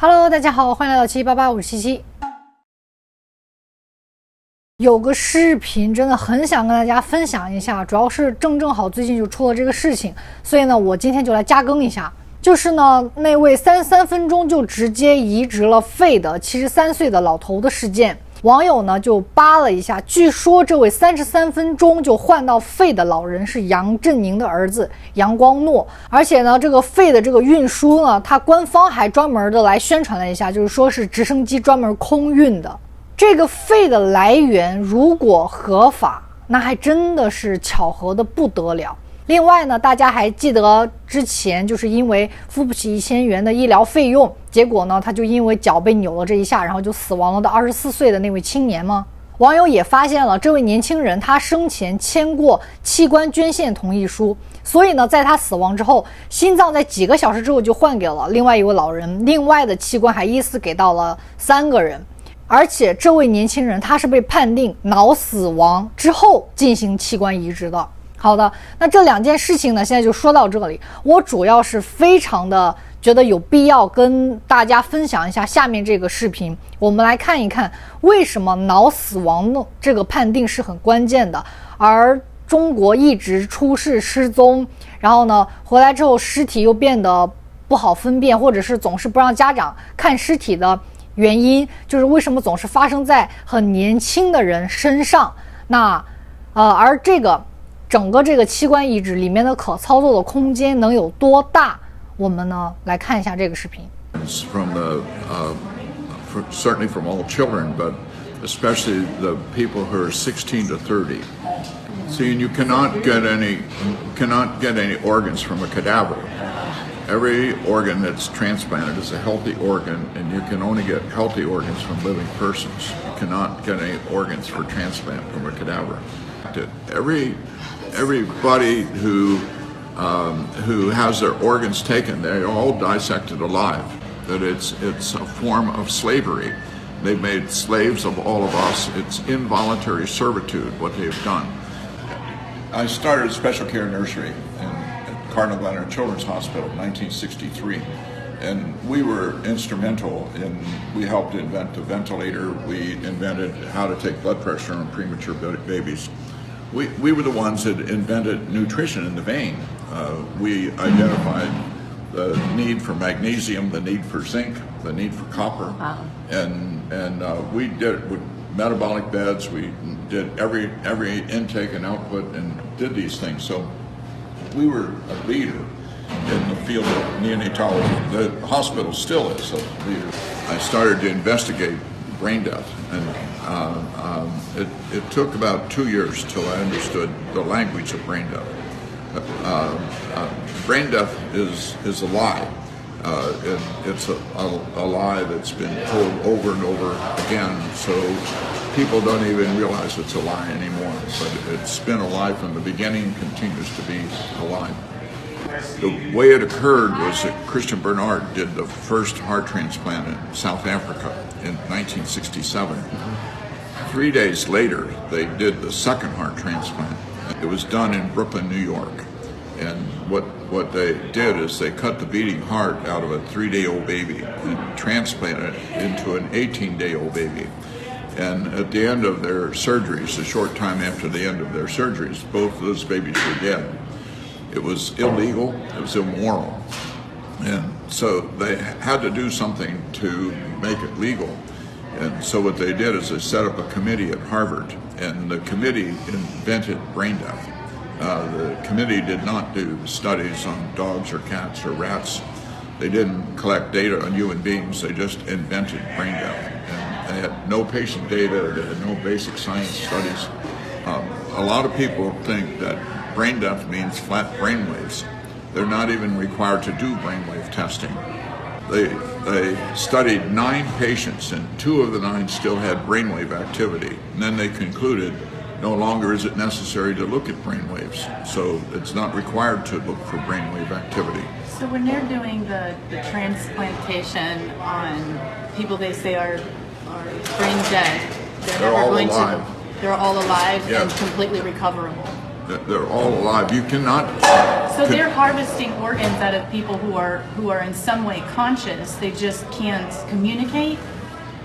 Hello， 大家好，欢迎来到788，我是七七。有个视频真的很想跟大家分享一下，主要是正好最近就出了这个事情，所以呢，我今天就来加更一下。就是呢，那位33分钟就直接移植了肺的73岁的老头的事件。网友呢就扒了一下，据说这位33分钟就换到肺的老人是杨振宁的儿子杨光诺，而且呢这个肺的这个运输呢，他官方还专门的来宣传了一下，就是说是直升机专门空运的。这个肺的来源如果合法，那还真的是巧合的不得了。另外呢，大家还记得之前就是因为付不起1000元的医疗费用，结果呢他就因为脚被扭了这一下，然后就死亡了的24岁的那位青年吗？网友也发现了这位年轻人他生前签过器官捐献同意书，所以呢在他死亡之后，心脏在几个小时之后就换给了另外一位老人，另外的器官还依次给到了3个人。而且这位年轻人他是被判定脑死亡之后进行器官移植的。好的，那这2件事情呢，现在就说到这里。我主要是非常的觉得有必要跟大家分享一下下面这个视频，我们来看一看为什么脑死亡的这个判定是很关键的，而中国一直出事失踪，然后呢回来之后尸体又变得不好分辨，或者是总是不让家长看尸体的原因，就是为什么总是发生在很年轻的人身上。那而整个这个器官移植里面的可操作的空间能有多大？我们呢来看一下这个视频。 Certainly from all children, but especially the people who are 16 to 30. See, and you cannot get any organs from a cadaver. Every organ that's transplanted is a healthy organ, and you can only get healthy organs from living persons. You cannot get any organs for transplant from a cadaver. Everybody who has their organs taken, they're all dissected alive. That it's a form of slavery. They've made slaves of all of us. It's involuntary servitude, what they've done. I started a special care nursery at Cardinal Glenner Children's Hospital in 1963. And we were instrumental we helped invent the ventilator. We invented how to take blood pressure on premature babies. We were the ones that invented nutrition in the vein. We identified the need for magnesium, the need for zinc, the need for copper. Wow. And we did it with metabolic beds. We did every intake and output and did these things. So we were a leader in the field of neonatology. The hospital still is a leader. I started to investigate brain death, and it took about 2 years till I understood the language of brain death. Brain death is a lie. It's a lie that's been told over and over again, so people don't even realize it's a lie anymore. But it's been a lie from the beginning, continues to be a lie. The way it occurred was that Christian Bernard did the first heart transplant in South Africa in 1967. 3 days later, they did the second heart transplant. It was done in Brooklyn, New York. And what they did is they cut the beating heart out of a 3-day-old baby and transplanted it into an 18-day-old baby. And at the end of their surgeries, a short time after the end of their surgeries, both of those babies were dead. It was illegal, it was immoral. And so they had to do something to make it legal. And so what they did is they set up a committee at Harvard, and the committee invented brain death. The committee did not do studies on dogs or cats or rats. They didn't collect data on human beings, they just invented brain death. And they had no patient data, they had no basic science studies. A lot of people think that brain death means flat brainwaves. They're not even required to do brainwave testing. They studied 9 patients, and 2 of the 9 still had brainwave activity. And then they concluded no longer is it necessary to look at brainwaves, so it's not required to look for brainwave activity. So when they're doing the transplantation on people they say are brain dead, they're all alive. They're all alive, yes. And completely recoverable. They're all alive. You cannot. So they're harvesting organs out of people who are in some way conscious. They just can't communicate.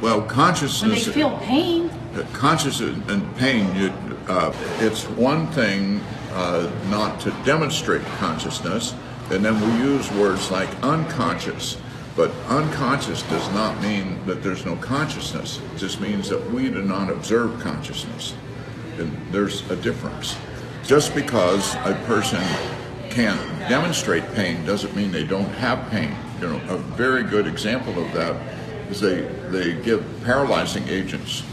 Well, consciousness. When they feel pain. Consciousness and pain. It's one thing not to demonstrate consciousness, and then we use words like unconscious. But unconscious does not mean that there's no consciousness. It just means that we do not observe consciousness. And there's a difference. Just because a person can't demonstrate pain doesn't mean they don't have pain. You know, a very good example of that is they give paralyzing agents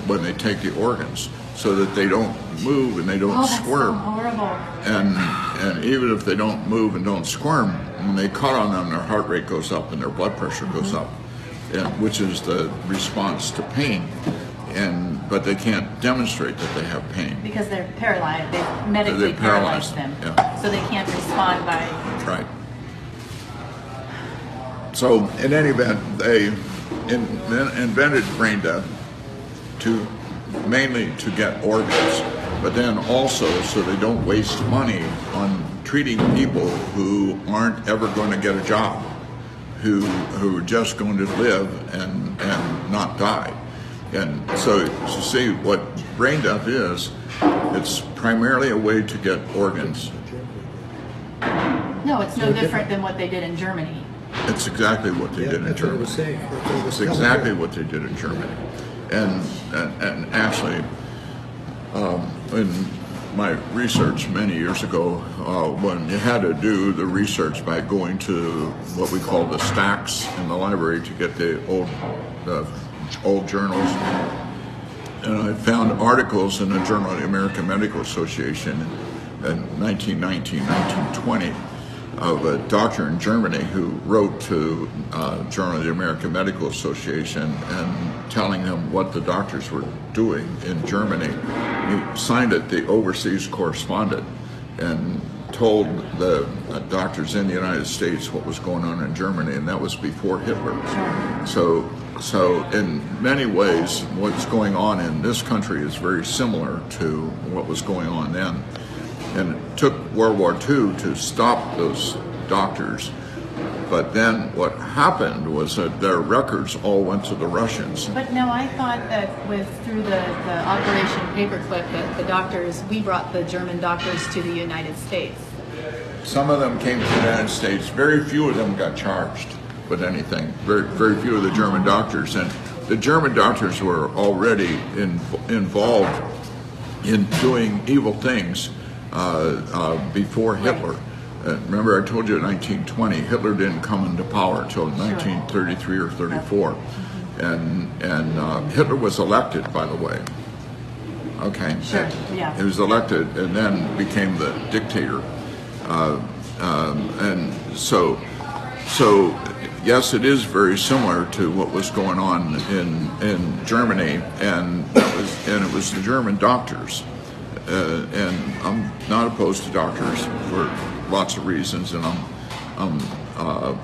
when they take the organs, so that they don't move and they don't squirm. So horrible. And even if they don't move and don't squirm, when they cut on them, their heart rate goes up and their blood pressure goes up, which is the response to pain. But they can't demonstrate that they have pain. Because they're paralyzed. They medically paralyzed them. Yeah. So they can't respond by... That's right. So in any event, they invented brain death mainly to get organs, but then also so they don't waste money on treating people who aren't ever going to get a job, who are just going to live and not die. And so you see what brain death is, it's primarily a way to get organs. No, it's no different than what they did in Germany. It's exactly what they did in Germany. It's exactly what they did in Germany. And actually, in my research many years ago, when you had to do the research by going to what we call the stacks in the library to get the old journals, and I found articles in the Journal of the American Medical Association in 1919, 1920 of a doctor in Germany who wrote to Journal of the American Medical Association and telling them what the doctors were doing in Germany. He signed it, the overseas correspondent, and told the doctors in the United States what was going on in Germany, and that was before Hitler. So in many ways, what's going on in this country is very similar to what was going on then. And it took World War II to stop those doctors. But then what happened was that their records all went to the Russians. But no, I thought that through the Operation Paperclip, that the doctors, we brought the German doctors to the United States. Some of them came to the United States. Very few of them got charged with anything. Very, very few of the German doctors. And the German doctors were already involved in doing evil things before Hitler. Remember, I told you in 1920, Hitler didn't come into power until 1933 or 34. And Hitler was elected, by the way. Okay. Sure, yeah. He was elected and then became the dictator. And so yes, it is very similar to what was going on in Germany, and it was the German doctors. And I'm not opposed to doctors for lots of reasons, and I'm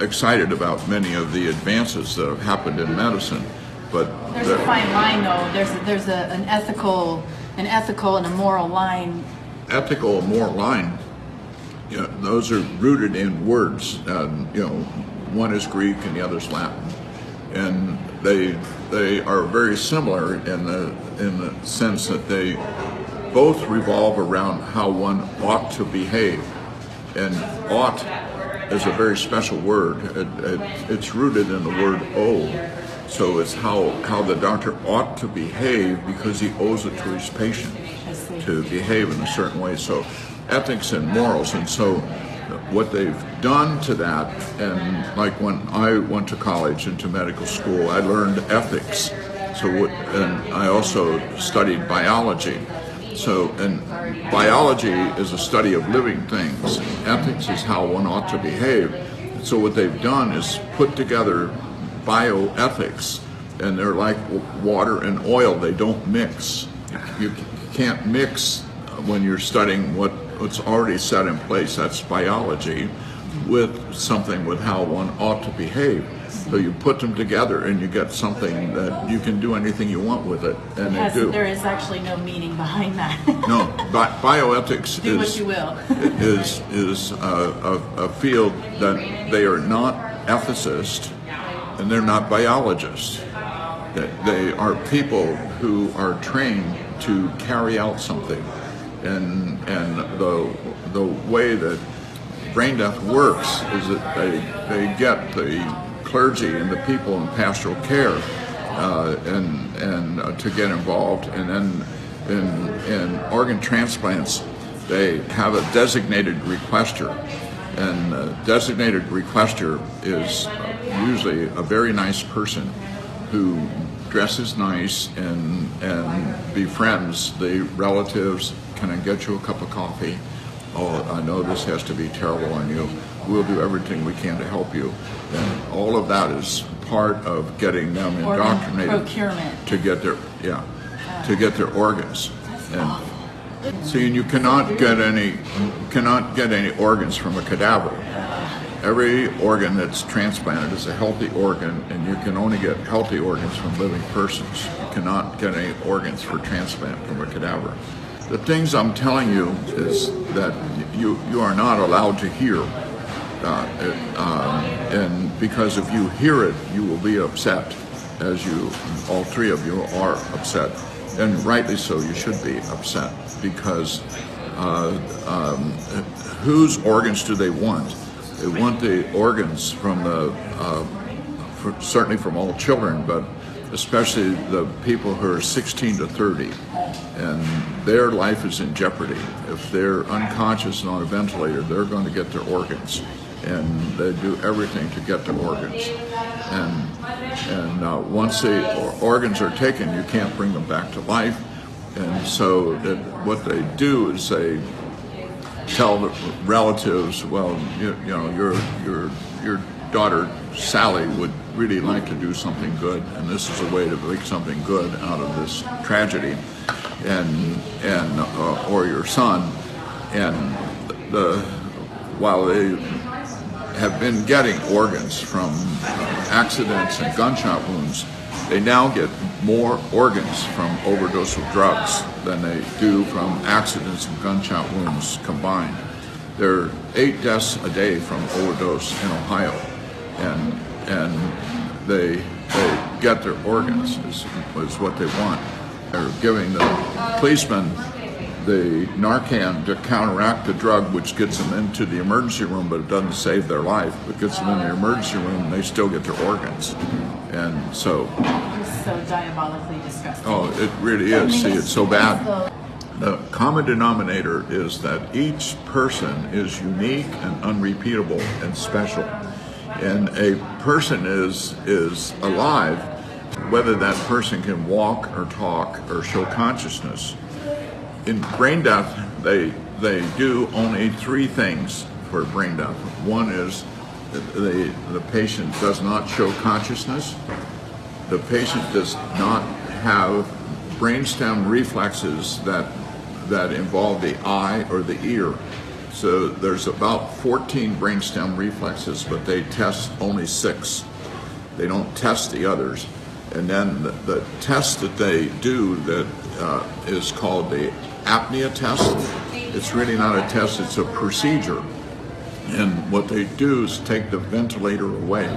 excited about many of the advances that have happened in medicine. But there's a fine line, though. There's an ethical and a moral line. Ethical and moral line. You know, those are rooted in words. One is Greek and the other is Latin, and they are very similar in the sense that they both revolve around how one ought to behave. And ought is a very special word. It's rooted in the word owe. So it's how the doctor ought to behave because he owes it to his patient to behave in a certain way. So ethics and morals. And so what they've done to that, and like when I went to college and to medical school, I learned ethics. And I also studied biology. So, and biology is a study of living things. Ethics is how one ought to behave. So what they've done is put together bioethics, and they're like water and oil. They don't mix. You can't mix when you're studying what's already set in place. That's biology with something with how one ought to behave. So you put them together and you get something that you can do anything you want with it, and they do. There is actually no meaning behind that. No, bioethics do what you will. is a field that they are not ethicists and they're not biologists. They are people who are trained to carry out something, and the way that brain death works is that they get the clergy and the people in pastoral care and to get involved, and then in organ transplants they have a designated requester, and a designated requester is usually a very nice person who dresses nice and befriends the relatives. Can I get you a cup of coffee? Oh, I know this has to be terrible on you. We'll do everything we can to help you. And all of that is part of getting them indoctrinated to get their organs. And see, you cannot get any organs from a cadaver. Every organ that's transplanted is a healthy organ, and you can only get healthy organs from living persons. You cannot get any organs for transplant from a cadaver. The things I'm telling you is that you are not allowed to hear, and because if you hear it, you will be upset, as all three of you are upset, and rightly so. You should be upset, because whose organs do they want? They want the organs from certainly from all children, but especially the people who are 16 to 30, and their life is in jeopardy. If they're unconscious and on a ventilator, they're going to get their organs, and they do everything to get their organs. And once the organs are taken, you can't bring them back to life. And so what they do is they tell the relatives, well, you know, your daughter Sally would really like to do something good, and this is a way to make something good out of this tragedy, or your son, and while they have been getting organs from accidents and gunshot wounds, they now get more organs from overdose of drugs than they do from accidents and gunshot wounds combined. There are 8 deaths a day from overdose in Ohio, and they get their organs is what they want. They're giving the policemen the Narcan to counteract the drug, which gets them into the emergency room, but it doesn't save their life. It gets them in the emergency room, and they still get their organs. And so... It's so diabolically disgusting. Oh, it really is. See, it's so bad. The common denominator is that each person is unique and unrepeatable and special. And a person is alive whether that person can walk or talk or show consciousness. In brain death, they do only 3 things for brain death. One is the patient does not show consciousness. The patient does not have brainstem reflexes that involve the eye or the ear. So there's about 14 brainstem reflexes, but they test only 6. They don't test the others. And then the test that they do that is called the apnea test. It's really not a test, it's a procedure. And what they do is take the ventilator away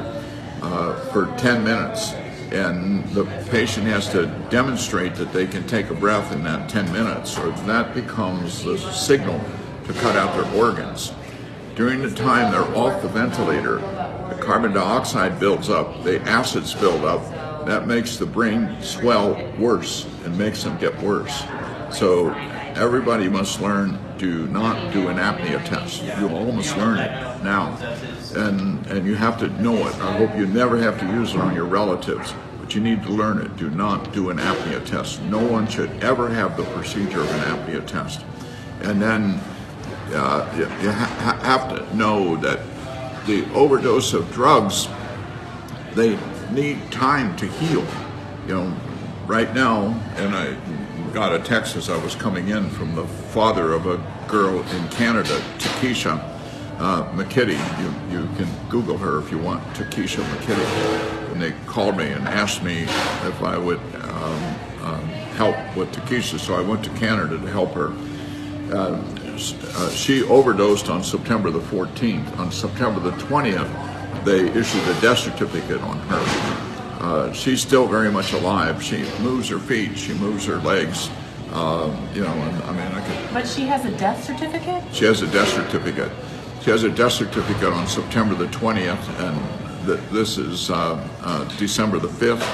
for 10 minutes. And the patient has to demonstrate that they can take a breath in that 10 minutes, or that becomes the signal to cut out their organs. During the time they're off the ventilator, the carbon dioxide builds up, the acids build up. That makes the brain swell worse and makes them get worse. So everybody must learn, do not do an apnea test. You all must learn it now. And you have to know it. I hope you never have to use it on your relatives, but you need to learn it. Do not do an apnea test. No one should ever have the procedure of an apnea test. And then you have to know that the overdose of drugs, they need time to heal. You know, right now, and I got a text as I was coming in from the father of a girl in Canada, Takesha, McKitty. You can Google her if you want, Takesha McKitty. And they called me and asked me if I would help with Takesha, so I went to Canada to help her. She overdosed on September the 14th. On September the 20th, they issued a death certificate on her. She's still very much alive. She moves her feet, she moves her legs. You know, and, I mean, I could. But she has a death certificate? She has a death certificate. She has a death certificate on September the 20th, and this is December the 5th.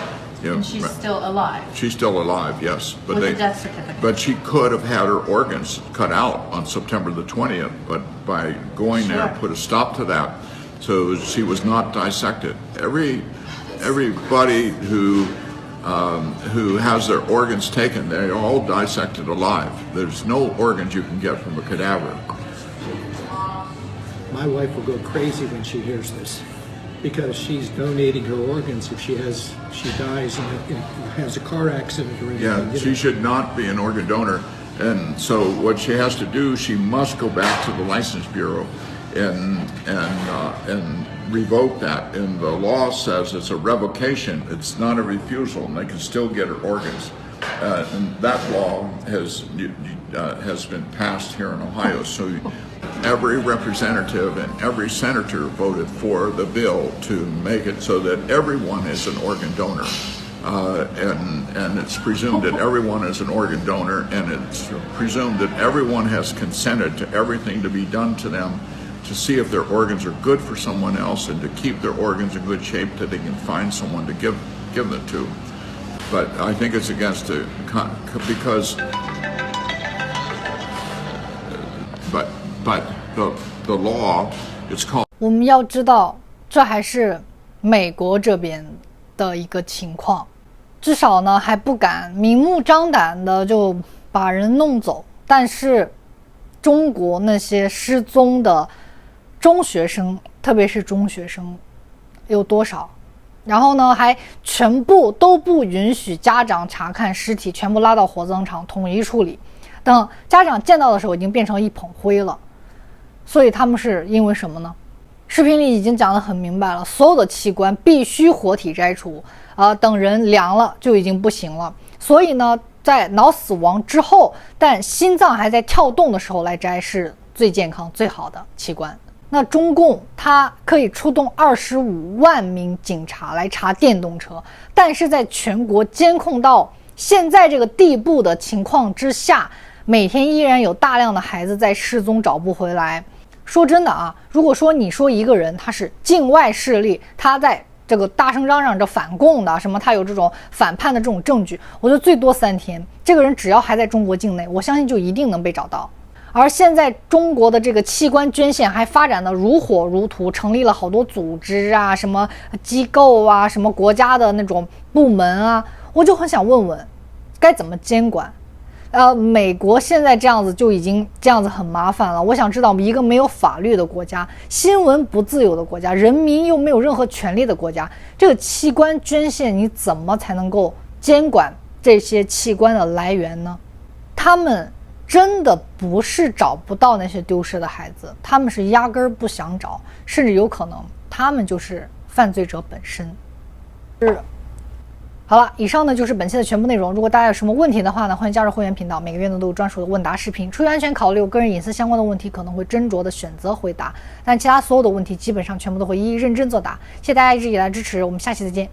You know, and she's still alive? She's still alive, yes. But with a death certificate? But she could have had her organs cut out on September the 20th, but by going there, put a stop to that. So she was not dissected. Everybody who has their organs taken, they're all dissected alive. There's no organs you can get from a cadaver. My wife will go crazy when she hears this, because she's donating her organs if she dies and has a car accident or anything. Yeah, she should not be an organ donor. And so what she has to do, she must go back to the License Bureau and revoke that. And the law says it's a revocation, it's not a refusal, and they can still get her organs. And that law has been passed here in Ohio. So every representative and every senator voted for the bill to make it so that everyone is an organ donor. And it's presumed that everyone is an organ donor, and it's presumed that everyone has consented to everything to be done to them to see if their organs are good for someone else and to keep their organs in good shape that they can find someone to give them to. But I think it's against the because but the law, it's called. 我们要知道，这还是美国这边的一个情况，至少呢还不敢明目张胆的就把人弄走。但是中国那些失踪的中学生，特别是中学生有多少？然后呢还全部都不允许家长查看尸体，全部拉到火葬场统一处理。等家长见到的时候已经变成一捧灰了。所以他们是因为什么呢？视频里已经讲得很明白了，所有的器官必须活体摘除，等人凉了就已经不行了。所以呢，在脑死亡之后，但心脏还在跳动的时候来摘是最健康最好的器官。那中共它可以出动25万名警察来查电动车，但是在全国监控到现在这个地步的情况之下，每天依然有大量的孩子在失踪找不回来。说真的啊，如果说你说一个人他是境外势力，他在这个大声嚷嚷着反共的什么，他有这种反叛的这种证据，我觉得最多3天，这个人只要还在中国境内，我相信就一定能被找到。而现在中国的这个器官捐献还发展的如火如荼，成立了好多组织啊，什么机构啊，什么国家的那种部门啊，我就很想问问该怎么监管。美国现在这样子就已经这样子很麻烦了，我想知道一个没有法律的国家，新闻不自由的国家，人民又没有任何权利的国家，这个器官捐献你怎么才能够监管这些器官的来源呢？他们真的不是找不到那些丢失的孩子，他们是压根儿不想找，甚至有可能他们就是犯罪者本身。好了，以上呢就是本期的全部内容。如果大家有什么问题的话呢，欢迎加入会员频道，每个月呢都有专属的问答视频。出于安全考虑，我个人隐私相关的问题可能会斟酌的选择回答，但其他所有的问题基本上全部都会一一认真作答。谢谢大家一直以来的支持，我们下期再见。